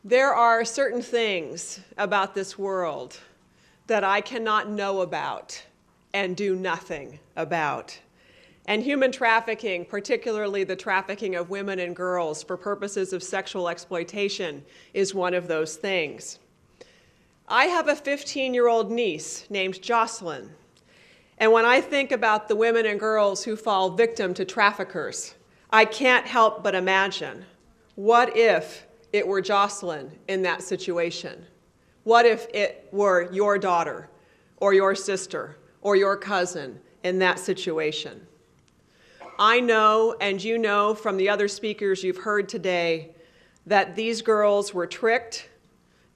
There are certain things about this world that I cannot know about and do nothing about. And human trafficking, particularly the trafficking of women and girls for purposes of sexual exploitation, is one of those things. I have a 15-year-old niece named Jocelyn. And when I think about the women and girls who fall victim to traffickers, I can't help but imagine, what if it were Jocelyn in that situation? What if it were your daughter or your sister or your cousin in that situation? I know, and you know from the other speakers you've heard today, that these girls were tricked,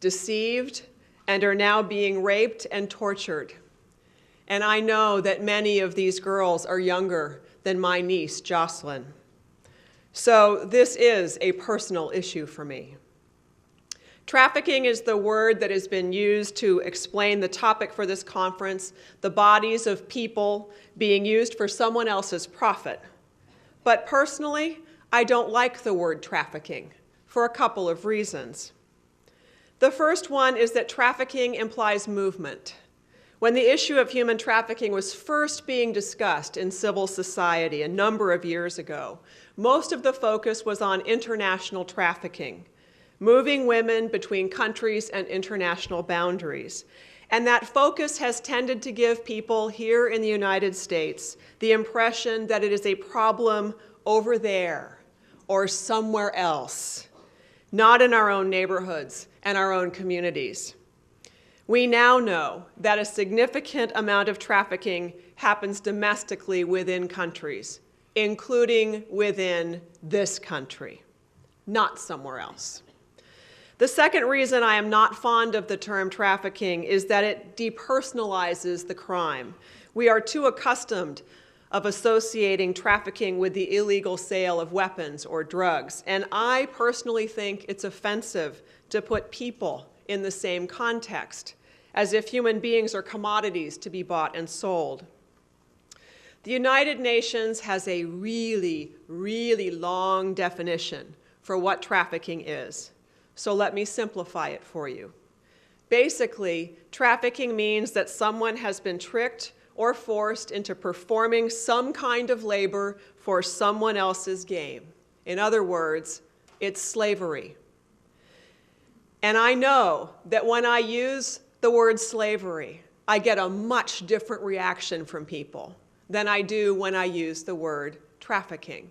deceived, and are now being raped and tortured. And I know that many of these girls are younger than my niece, Jocelyn. So this is a personal issue for me. Trafficking is the word that has been used to explain the topic for this conference, the bodies of people being used for someone else's profit. But personally, I don't like the word trafficking for a couple of reasons. The first one is that trafficking implies movement. When the issue of human trafficking was first being discussed in civil society a number of years ago, most of the focus was on international trafficking, moving women between countries and international boundaries. And that focus has tended to give people here in the United States the impression that it is a problem over there or somewhere else, not in our own neighborhoods and our own communities. We now know that a significant amount of trafficking happens domestically within countries, including within this country, not somewhere else. The second reason I am not fond of the term trafficking is that it depersonalizes the crime. We are too accustomed of associating trafficking with the illegal sale of weapons or drugs, and I personally think it's offensive to put people in the same context, as if human beings are commodities to be bought and sold. The United Nations has a really, really long definition for what trafficking is. So let me simplify it for you. Basically, trafficking means that someone has been tricked or forced into performing some kind of labor for someone else's gain. In other words, it's slavery. And I know that when I use the word slavery, I get a much different reaction from people than I do when I use the word trafficking.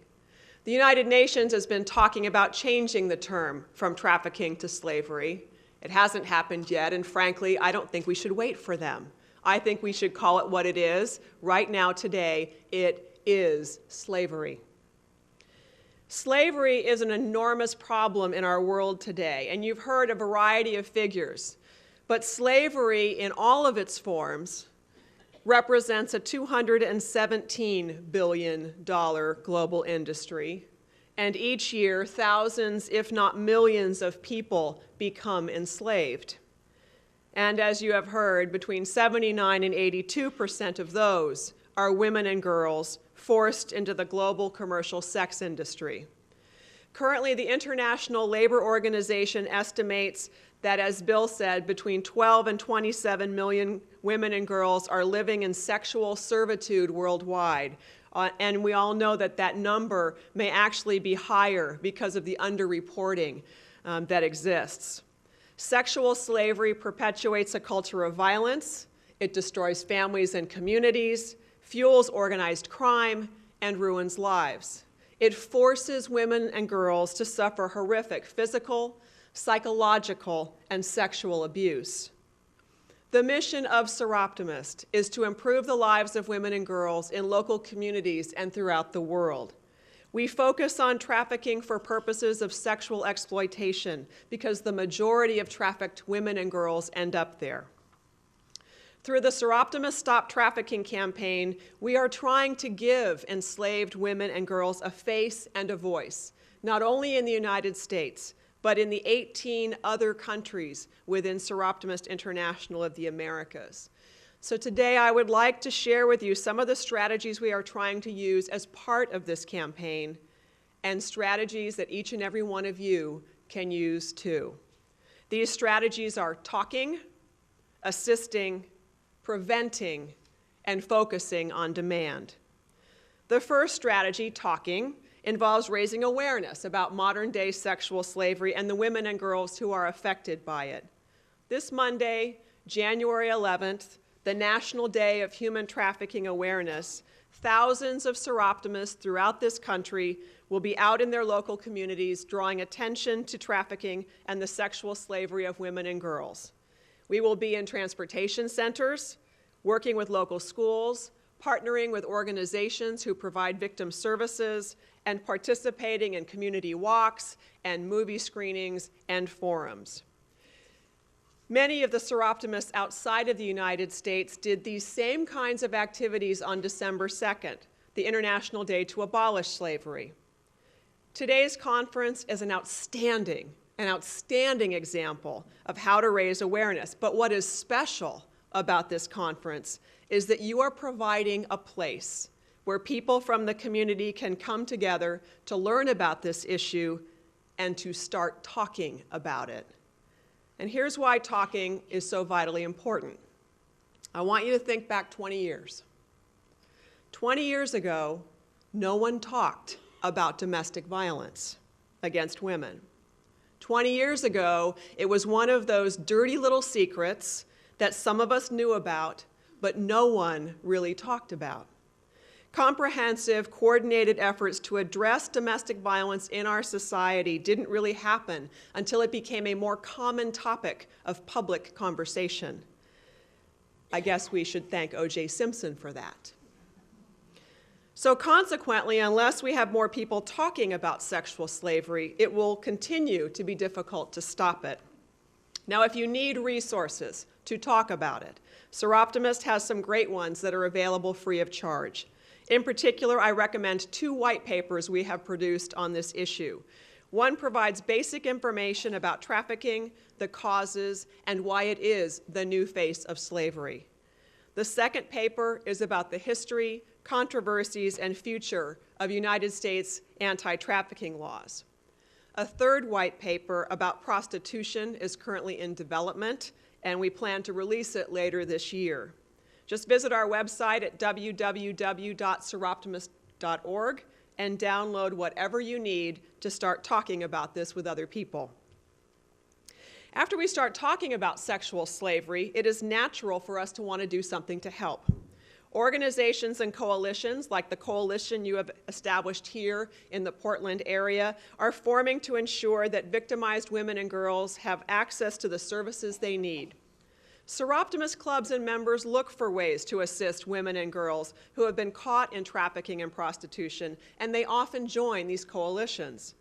The United Nations has been talking about changing the term from trafficking to slavery. It hasn't happened yet, and frankly, I don't think we should wait for them. I think we should call it what it is. Right now, today, it is slavery. Slavery is an enormous problem in our world today, and you've heard a variety of figures. But slavery, in all of its forms, represents a $217 billion global industry. And each year, thousands, if not millions, of people become enslaved. And as you have heard, between 79 and 82% of those are women and girls forced into the global commercial sex industry. Currently, the International Labor Organization estimates that, as Bill said, between 12 and 27 million women and girls are living in sexual servitude worldwide. And we all know that that number may actually be higher because of the underreporting that exists. Sexual slavery perpetuates a culture of violence. It destroys families and communities, fuels organized crime, and ruins lives. It forces women and girls to suffer horrific physical, psychological, and sexual abuse. The mission of Seroptimist is to improve the lives of women and girls in local communities and throughout the world. We focus on trafficking for purposes of sexual exploitation because the majority of trafficked women and girls end up there. Through the Seroptimist Stop Trafficking campaign, we are trying to give enslaved women and girls a face and a voice, not only in the United States, but in the 18 other countries within Seroptimist International of the Americas. So today I would like to share with you some of the strategies we are trying to use as part of this campaign and strategies that each and every one of you can use too. These strategies are talking, assisting, preventing, and focusing on demand. The first strategy, talking, involves raising awareness about modern-day sexual slavery and the women and girls who are affected by it. This Monday, January 11th, the National Day of Human Trafficking Awareness, thousands of seroptimists throughout this country will be out in their local communities drawing attention to trafficking and the sexual slavery of women and girls. We will be in transportation centers, working with local schools, partnering with organizations who provide victim services, and participating in community walks and movie screenings and forums. Many of the seroptimists outside of the United States did these same kinds of activities on December 2nd, the International Day to Abolish Slavery. Today's conference is an outstanding example of how to raise awareness. But what is special about this conference is that you are providing a place where people from the community can come together to learn about this issue and to start talking about it. And here's why talking is so vitally important. I want you to think back 20 years. 20 years ago, no one talked about domestic violence against women. 20 years ago, it was one of those dirty little secrets that some of us knew about, but no one really talked about. Comprehensive, coordinated efforts to address domestic violence in our society didn't really happen until it became a more common topic of public conversation. I guess we should thank O.J. Simpson for that. So consequently, unless we have more people talking about sexual slavery, it will continue to be difficult to stop it. Now, if you need resources to talk about it, Seroptimist has some great ones that are available free of charge. In particular, I recommend 2 white papers we have produced on this issue. One provides basic information about trafficking, the causes, and why it is the new face of slavery. The second paper is about the history, controversies, and future of United States anti-trafficking laws. A third white paper about prostitution is currently in development, and we plan to release it later this year. Just visit our website at www.seroptimist.org and download whatever you need to start talking about this with other people. After we start talking about sexual slavery, it is natural for us to want to do something to help. Organizations and coalitions, like the coalition you have established here in the Portland area, are forming to ensure that victimized women and girls have access to the services they need. Seroptimist clubs and members look for ways to assist women and girls who have been caught in trafficking and prostitution, and they often join these coalitions.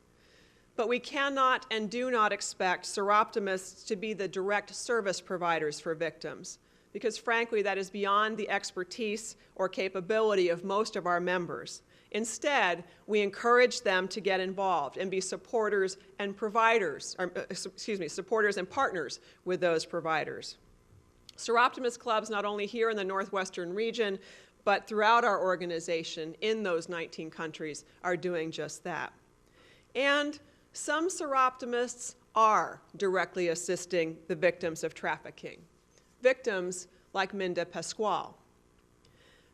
But we cannot and do not expect Seroptimists to be the direct service providers for victims, because frankly, that is beyond the expertise or capability of most of our members. Instead, we encourage them to get involved and be supporters and providers, supporters and partners with those providers. Seroptimist clubs, not only here in the Northwestern region, but throughout our organization in those 19 countries, are doing just that. And some Seroptimists are directly assisting the victims of trafficking. Victims like Minda Pascual.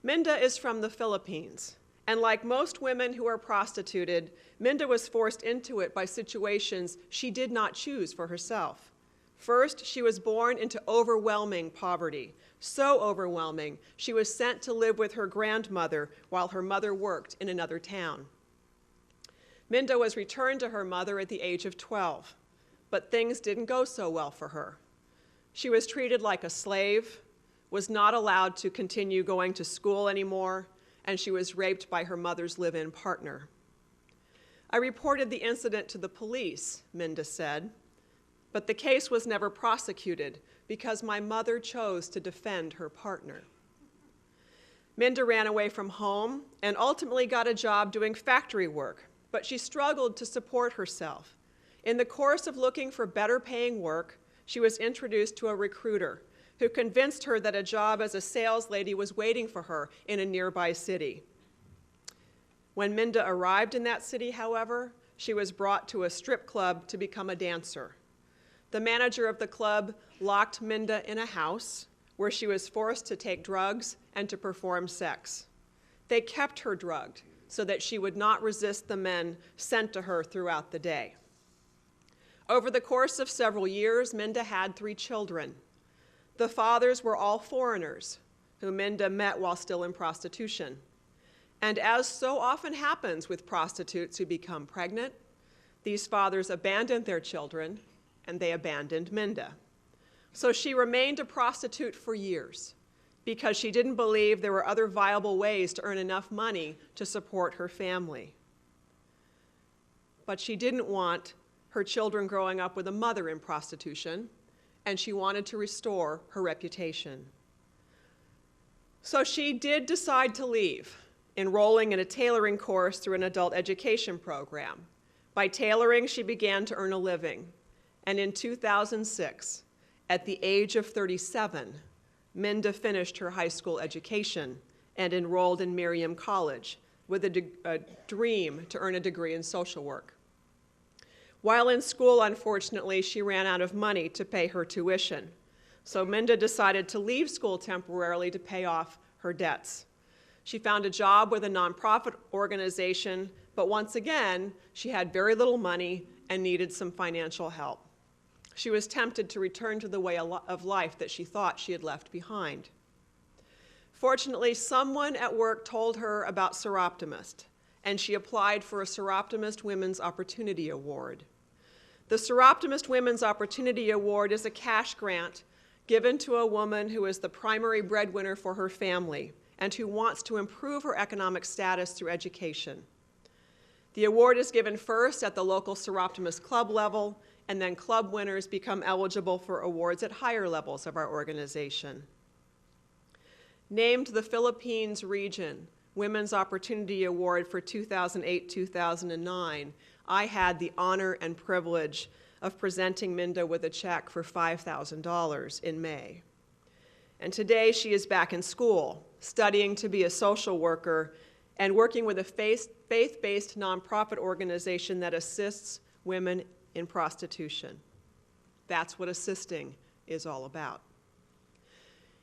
Minda is from the Philippines, and like most women who are prostituted, Minda was forced into it by situations she did not choose for herself. First, she was born into overwhelming poverty, so overwhelming she was sent to live with her grandmother while her mother worked in another town. Minda was returned to her mother at the age of 12, but things didn't go so well for her. She was treated like a slave, was not allowed to continue going to school anymore, and she was raped by her mother's live-in partner. I reported the incident to the police, Minda said, but the case was never prosecuted because my mother chose to defend her partner. Minda ran away from home and ultimately got a job doing factory work, but she struggled to support herself. In the course of looking for better paying work, she was introduced to a recruiter who convinced her that a job as a sales lady was waiting for her in a nearby city. When Minda arrived in that city, however, she was brought to a strip club to become a dancer. The manager of the club locked Minda in a house where she was forced to take drugs and to perform sex. They kept her drugged so that she would not resist the men sent to her throughout the day. Over the course of several years, Minda had 3 children. The fathers were all foreigners who Minda met while still in prostitution. And as so often happens with prostitutes who become pregnant, these fathers abandoned their children and they abandoned Minda. So she remained a prostitute for years because she didn't believe there were other viable ways to earn enough money to support her family. But she didn't want her children growing up with a mother in prostitution, and she wanted to restore her reputation. So she did decide to leave, enrolling in a tailoring course through an adult education program. By tailoring, she began to earn a living, and in 2006, at the age of 37, Minda finished her high school education and enrolled in Miriam College with a dream to earn a degree in social work. While in school, unfortunately, she ran out of money to pay her tuition. So Minda decided to leave school temporarily to pay off her debts. She found a job with a nonprofit organization, but once again, she had very little money and needed some financial help. She was tempted to return to the way of life that she thought she had left behind. Fortunately, someone at work told her about Seroptimist, and she applied for a Seroptimist Women's Opportunity Award. The Seroptimist Women's Opportunity Award is a cash grant given to a woman who is the primary breadwinner for her family and who wants to improve her economic status through education. The award is given first at the local Seroptimist club level, and then club winners become eligible for awards at higher levels of our organization. Named the Philippines Region Women's Opportunity Award for 2008-2009, I had the honor and privilege of presenting Minda with a check for $5,000 in May. And today she is back in school, studying to be a social worker and working with a faith-based nonprofit organization that assists women in prostitution. That's what assisting is all about.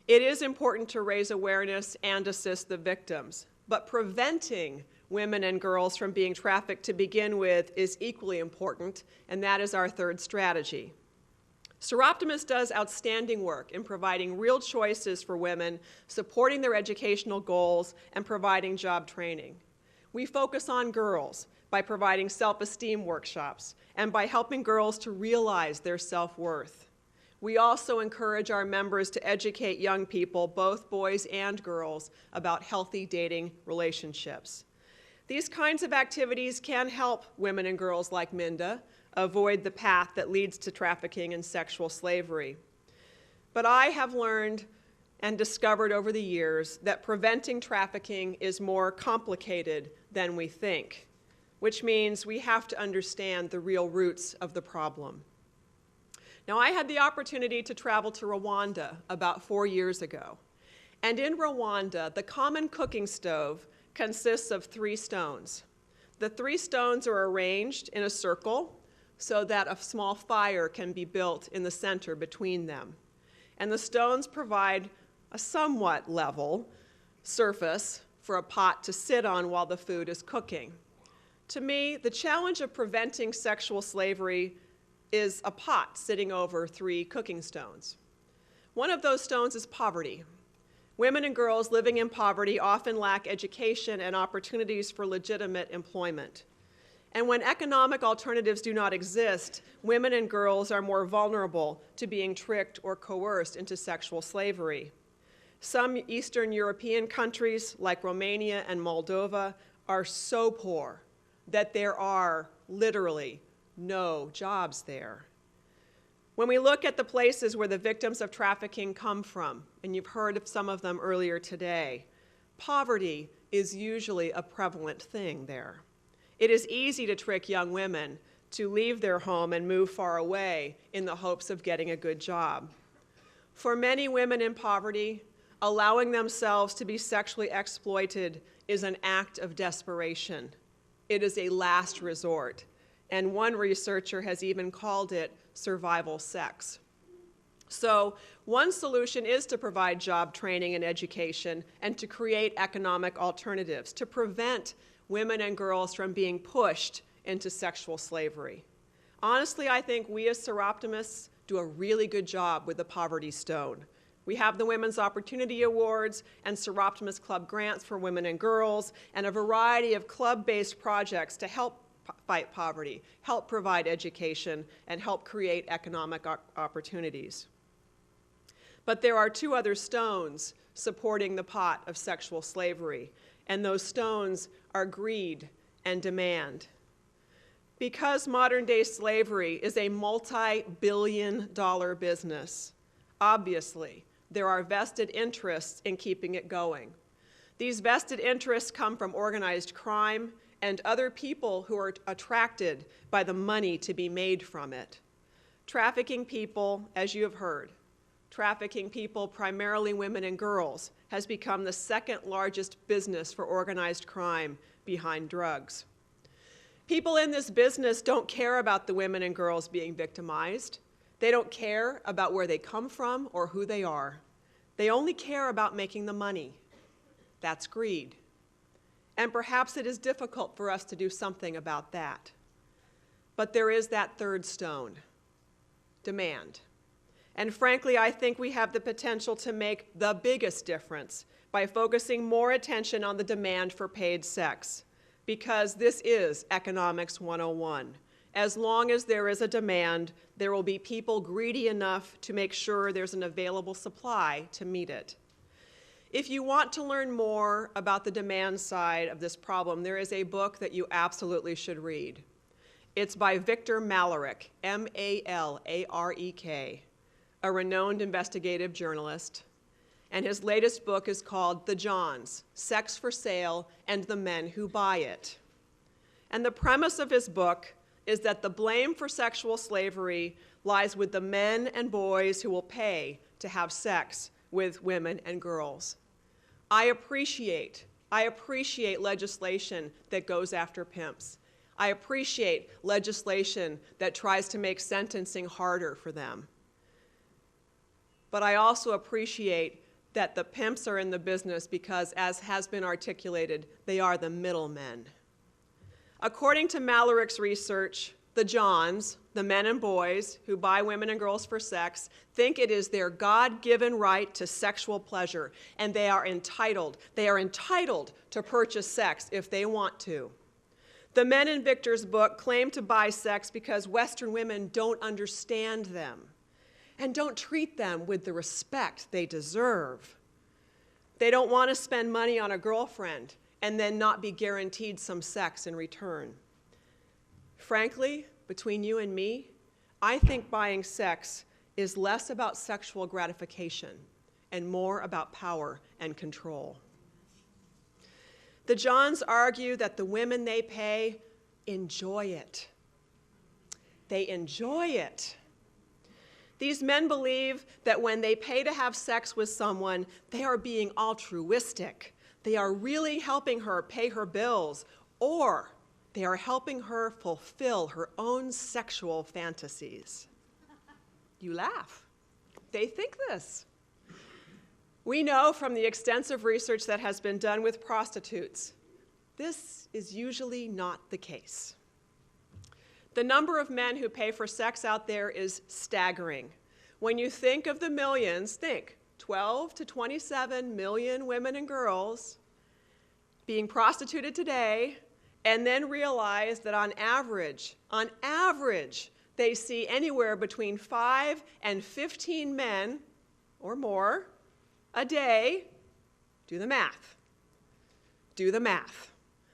It is important to raise awareness and assist the victims, but preventing women and girls from being trafficked to begin with is equally important, and that is our third strategy. Seroptimist does outstanding work in providing real choices for women, supporting their educational goals, and providing job training. We focus on girls by providing self-esteem workshops and by helping girls to realize their self-worth. We also encourage our members to educate young people, both boys and girls, about healthy dating relationships. These kinds of activities can help women and girls like Minda avoid the path that leads to trafficking and sexual slavery. But I have learned and discovered over the years that preventing trafficking is more complicated than we think, which means we have to understand the real roots of the problem. Now, I had the opportunity to travel to Rwanda about 4 years ago. And in Rwanda, the common cooking stove consists of 3 stones. The 3 stones are arranged in a circle so that a small fire can be built in the center between them. And the stones provide a somewhat level surface for a pot to sit on while the food is cooking. To me, the challenge of preventing sexual slavery is a pot sitting over 3 cooking stones. One of those stones is poverty. Women and girls living in poverty often lack education and opportunities for legitimate employment. And when economic alternatives do not exist, women and girls are more vulnerable to being tricked or coerced into sexual slavery. Some Eastern European countries, like Romania and Moldova, are so poor that there are literally no jobs there. When we look at the places where the victims of trafficking come from, and you've heard of some of them earlier today, poverty is usually a prevalent thing there. It is easy to trick young women to leave their home and move far away in the hopes of getting a good job. For many women in poverty, allowing themselves to be sexually exploited is an act of desperation. It is a last resort, and one researcher has even called it survival sex. So one solution is to provide job training and education and to create economic alternatives to prevent women and girls from being pushed into sexual slavery. Honestly, I think we as Seroptimists do a really good job with the Poverty Stone. We have the Women's Opportunity Awards and Seroptimist Club grants for women and girls, and a variety of club-based projects to help fight poverty, help provide education, and help create economic opportunities. But there are two other stones supporting the pot of sexual slavery, and those stones are greed and demand. Because modern-day slavery is a multi-billion-dollar business, obviously, there are vested interests in keeping it going. These vested interests come from organized crime and other people who are attracted by the money to be made from it. Trafficking people, as you have heard, trafficking people, primarily women and girls, has become the second largest business for organized crime behind drugs. People in this business don't care about the women and girls being victimized. They don't care about where they come from or who they are. They only care about making the money. That's greed. And perhaps it is difficult for us to do something about that. But there is that third stone, demand. And frankly, I think we have the potential to make the biggest difference by focusing more attention on the demand for paid sex, because this is Economics 101. As long as there is a demand, there will be people greedy enough to make sure there's an available supply to meet it. If you want to learn more about the demand side of this problem, there is a book that you absolutely should read. It's by Victor Malarick, M-A-L-A-R-E-K, a renowned investigative journalist, and his latest book is called The Johns, Sex for Sale and the Men Who Buy It. And the premise of his book is that the blame for sexual slavery lies with the men and boys who will pay to have sex with women and girls. I appreciate legislation that goes after pimps. I appreciate legislation that tries to make sentencing harder for them. But I also appreciate that the pimps are in the business because, as has been articulated, they are the middlemen. According to Malarick's research, the Johns, the men and boys who buy women and girls for sex, think it is their God-given right to sexual pleasure, and they are entitled to purchase sex if they want to. The men in Victor's book claim to buy sex because Western women don't understand them and don't treat them with the respect they deserve. They don't want to spend money on a girlfriend and then not be guaranteed some sex in return. Frankly, between you and me, I think buying sex is less about sexual gratification and more about power and control. The Johns argue that the women they pay enjoy it. They enjoy it. These men believe that when they pay to have sex with someone, they are being altruistic. They are really helping her pay her bills, or they are helping her fulfill her own sexual fantasies. You laugh. They think this. We know from the extensive research that has been done with prostitutes, this is usually not the case. The number of men who pay for sex out there is staggering. When you think of the millions, think 12 to 27 million women and girls being prostituted today, and then realize that on average, they see anywhere between 5 and 15 men or more a day. Do the math. Do the math.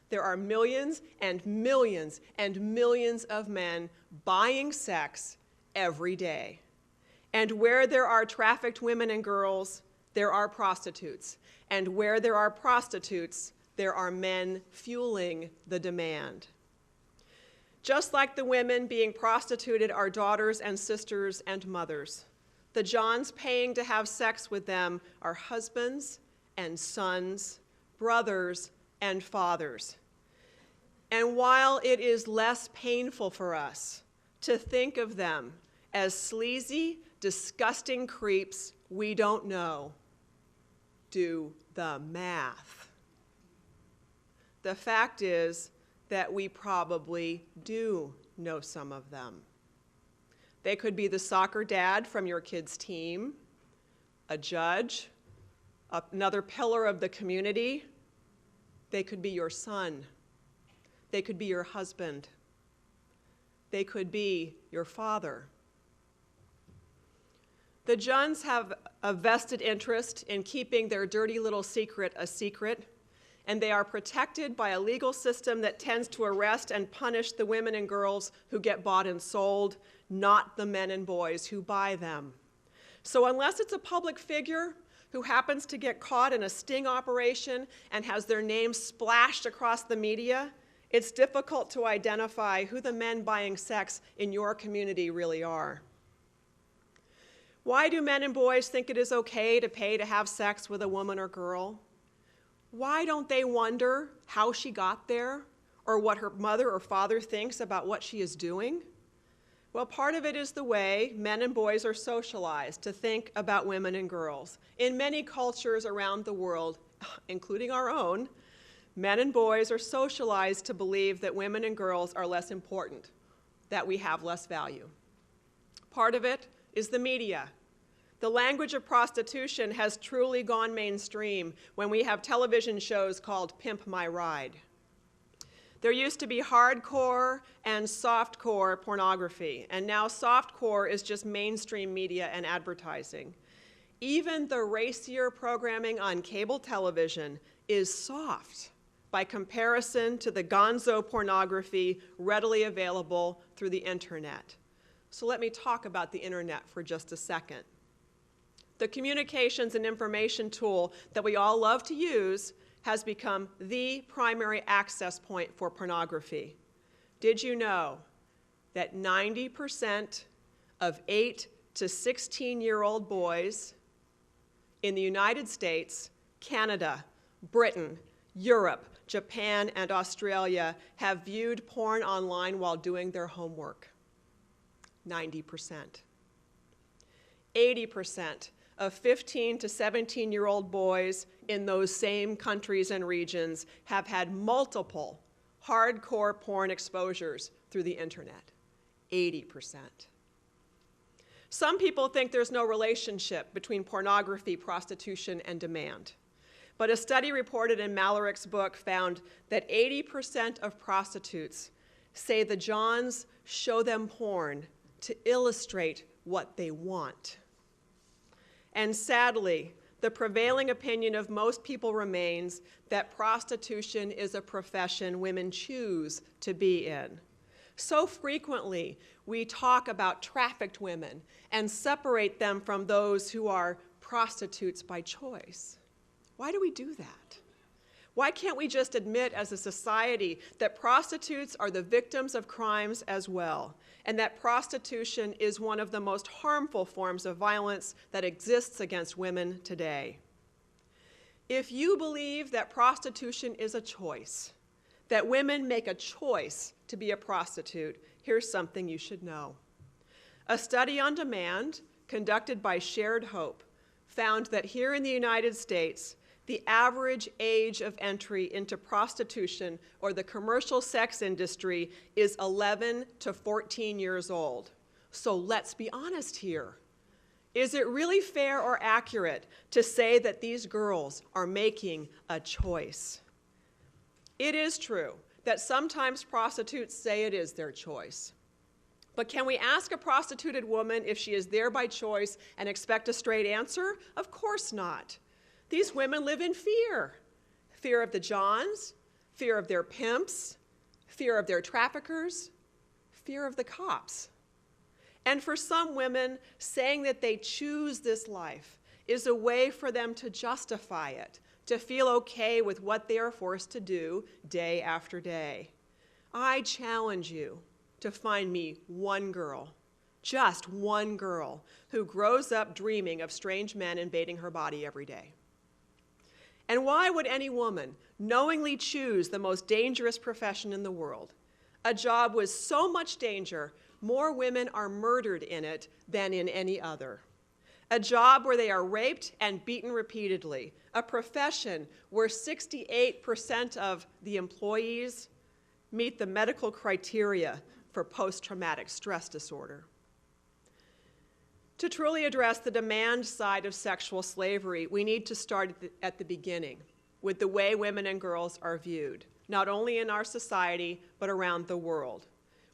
There are millions and millions and millions of men buying sex every day. And where there are trafficked women and girls, there are prostitutes. And where there are prostitutes, there are men fueling the demand. Just like the women being prostituted are daughters and sisters and mothers, the Johns paying to have sex with them are husbands and sons, brothers and fathers. And while it is less painful for us to think of them as sleazy, disgusting creeps we don't know. Do the math. The fact is that we probably do know some of them. They could be the soccer dad from your kid's team, a judge, another pillar of the community. They could be your son. They could be your husband. They could be your father. The Juns have a vested interest in keeping their dirty little secret a secret, and they are protected by a legal system that tends to arrest and punish the women and girls who get bought and sold, not the men and boys who buy them. So unless it's a public figure who happens to get caught in a sting operation and has their name splashed across the media, it's difficult to identify who the men buying sex in your community really are. Why do men and boys think it is okay to pay to have sex with a woman or girl? Why don't they wonder how she got there or what her mother or father thinks about what she is doing? Well, part of it is the way men and boys are socialized to think about women and girls. In many cultures around the world, including our own, men and boys are socialized to believe that women and girls are less important, that we have less value. Part of it is the media. The language of prostitution has truly gone mainstream when we have television shows called Pimp My Ride. There used to be hardcore and softcore pornography, and now softcore is just mainstream media and advertising. Even the racier programming on cable television is soft by comparison to the gonzo pornography readily available through the internet. So let me talk about the internet for just a second. The communications and information tool that we all love to use has become the primary access point for pornography. Did you know that 90% of 8 to 16-year-old boys in the United States, Canada, Britain, Europe, Japan, and Australia have viewed porn online while doing their homework? 90%. 80% of 15 to 17-year-old boys in those same countries and regions have had multiple hardcore porn exposures through the internet. 80%. Some people think there's no relationship between pornography, prostitution, and demand. But a study reported in Mallory's book found that 80% of prostitutes say the Johns show them porn to illustrate what they want. And sadly, the prevailing opinion of most people remains that prostitution is a profession women choose to be in. So frequently, we talk about trafficked women and separate them from those who are prostitutes by choice. Why do we do that? Why can't we just admit as a society that prostitutes are the victims of crimes as well, and that prostitution is one of the most harmful forms of violence that exists against women today? If you believe that prostitution is a choice, that women make a choice to be a prostitute, here's something you should know. A study on demand conducted by Shared Hope found that here in the United States, the average age of entry into prostitution or the commercial sex industry is 11 to 14 years old. So let's be honest here. Is it really fair or accurate to say that these girls are making a choice? It is true that sometimes prostitutes say it is their choice. But can we ask a prostituted woman if she is there by choice and expect a straight answer? Of course not. These women live in fear. Fear of the Johns, fear of their pimps, fear of their traffickers, fear of the cops. And for some women, saying that they choose this life is a way for them to justify it, to feel okay with what they are forced to do day after day. I challenge you to find me one girl, just one girl, who grows up dreaming of strange men invading her body every day. And why would any woman knowingly choose the most dangerous profession in the world, a job with so much danger, more women are murdered in it than in any other. A job where they are raped and beaten repeatedly. A profession where 68% of the employees meet the medical criteria for post-traumatic stress disorder. To truly address the demand side of sexual slavery, we need to start at the beginning with the way women and girls are viewed, not only in our society, but around the world.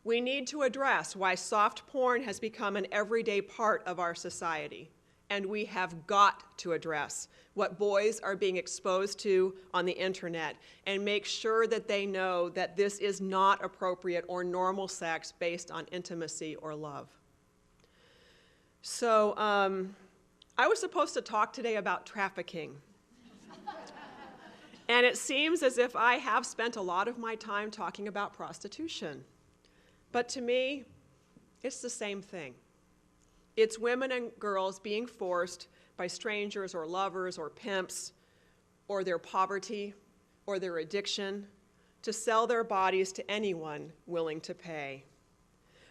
We need to address why soft porn has become an everyday part of our society. And we have got to address what boys are being exposed to on the internet and make sure that they know that this is not appropriate or normal sex based on intimacy or love. So I was supposed to talk today about trafficking. And it seems as if I have spent a lot of my time talking about prostitution. But to me, it's the same thing. It's women and girls being forced by strangers or lovers or pimps or their poverty or their addiction to sell their bodies to anyone willing to pay.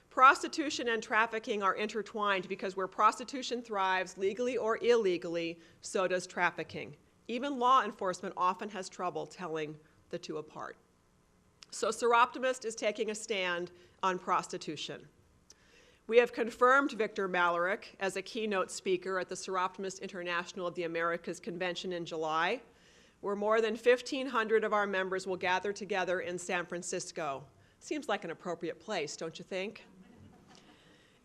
Prostitution and trafficking are intertwined because where prostitution thrives, legally or illegally, so does trafficking. Even law enforcement often has trouble telling the two apart. So Seroptimist is taking a stand on prostitution. We have confirmed Victor Malarick as a keynote speaker at the Seroptimist International of the Americas Convention in July, where more than 1,500 of our members will gather together in San Francisco. Seems like an appropriate place, don't you think?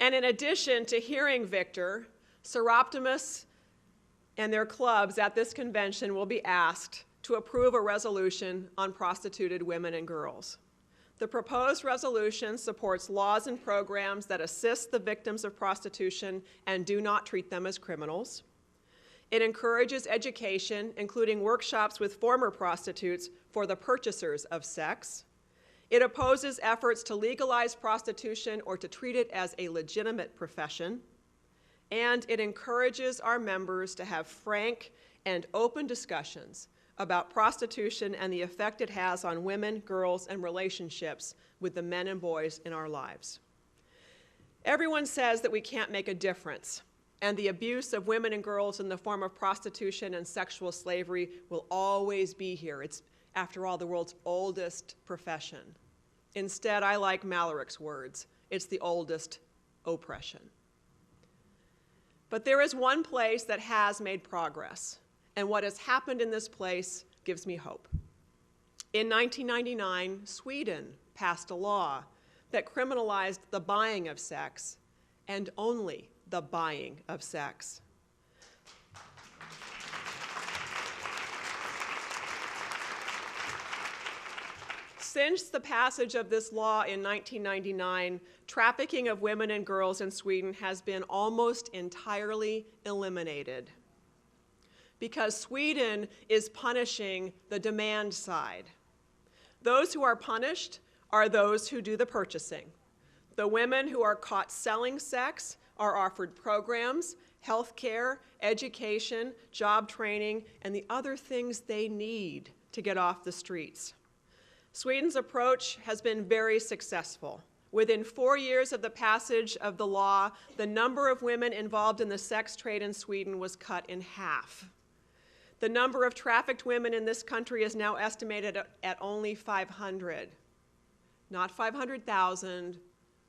And in addition to hearing Victor, Seroptimists and their clubs at this convention will be asked to approve a resolution on prostituted women and girls. The proposed resolution supports laws and programs that assist the victims of prostitution and do not treat them as criminals. It encourages education, including workshops with former prostitutes for the purchasers of sex. It opposes efforts to legalize prostitution or to treat it as a legitimate profession. And it encourages our members to have frank and open discussions about prostitution and the effect it has on women, girls, and relationships with the men and boys in our lives. Everyone says that we can't make a difference, and the abuse of women and girls in the form of prostitution and sexual slavery will always be here. It's, after all, the world's oldest profession. Instead, I like Malarick's words. It's the oldest oppression. But there is one place that has made progress, and what has happened in this place gives me hope. In 1999, Sweden passed a law that criminalized the buying of sex, and only the buying of sex. Since the passage of this law in 1999, trafficking of women and girls in Sweden has been almost entirely eliminated because Sweden is punishing the demand side. Those who are punished are those who do the purchasing. The women who are caught selling sex are offered programs, health care, education, job training, and the other things they need to get off the streets. Sweden's approach has been very successful. Within 4 years of the passage of the law, the number of women involved in the sex trade in Sweden was cut in half. The number of trafficked women in this country is now estimated at only 500. Not 500,000,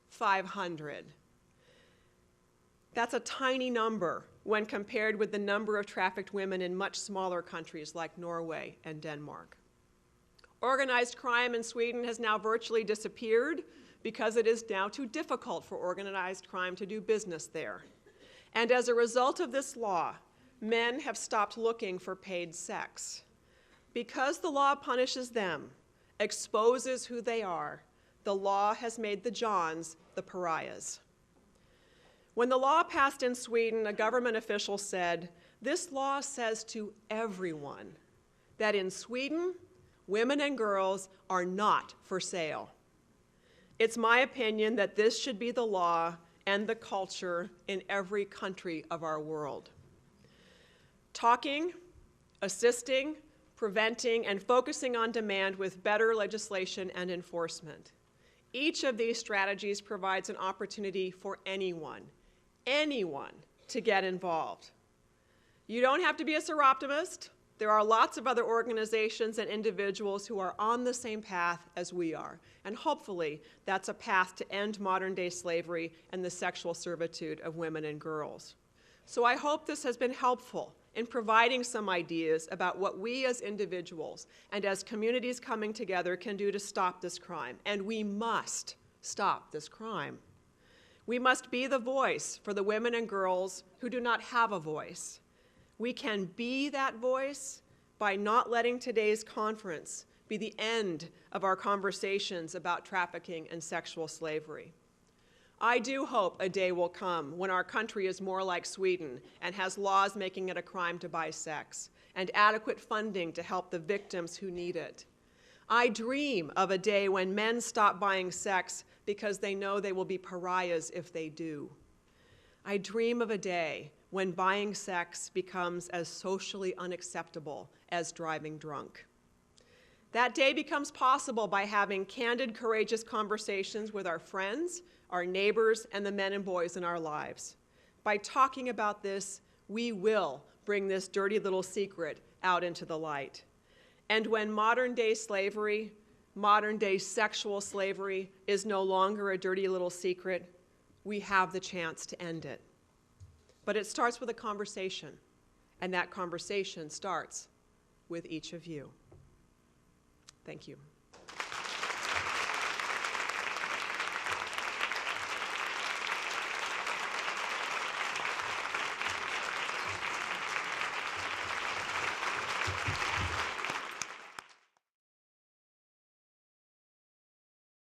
500. That's a tiny number when compared with the number of trafficked women in much smaller countries like Norway and Denmark. Organized crime in Sweden has now virtually disappeared because it is now too difficult for organized crime to do business there. And as a result of this law, men have stopped looking for paid sex. Because the law punishes them, exposes who they are, the law has made the Johns the pariahs. When the law passed in Sweden, a government official said, "This law says to everyone that in Sweden, women and girls are not for sale." It's my opinion that this should be the law and the culture in every country of our world. Talking, assisting, preventing, and focusing on demand with better legislation and enforcement. Each of these strategies provides an opportunity for anyone to get involved. You don't have to be a seroptimist. There are lots of other organizations and individuals who are on the same path as we are. And hopefully, that's a path to end modern-day slavery and the sexual servitude of women and girls. So I hope this has been helpful in providing some ideas about what we as individuals and as communities coming together can do to stop this crime. And we must stop this crime. We must be the voice for the women and girls who do not have a voice. We can be that voice by not letting today's conference be the end of our conversations about trafficking and sexual slavery. I do hope a day will come when our country is more like Sweden and has laws making it a crime to buy sex and adequate funding to help the victims who need it. I dream of a day when men stop buying sex because they know they will be pariahs if they do. I dream of a day when buying sex becomes as socially unacceptable as driving drunk. That day becomes possible by having candid, courageous conversations with our friends, our neighbors, and the men and boys in our lives. By talking about this, we will bring this dirty little secret out into the light. And when modern-day slavery, modern-day sexual slavery, is no longer a dirty little secret, we have the chance to end it. But it starts with a conversation, and that conversation starts with each of you. Thank you.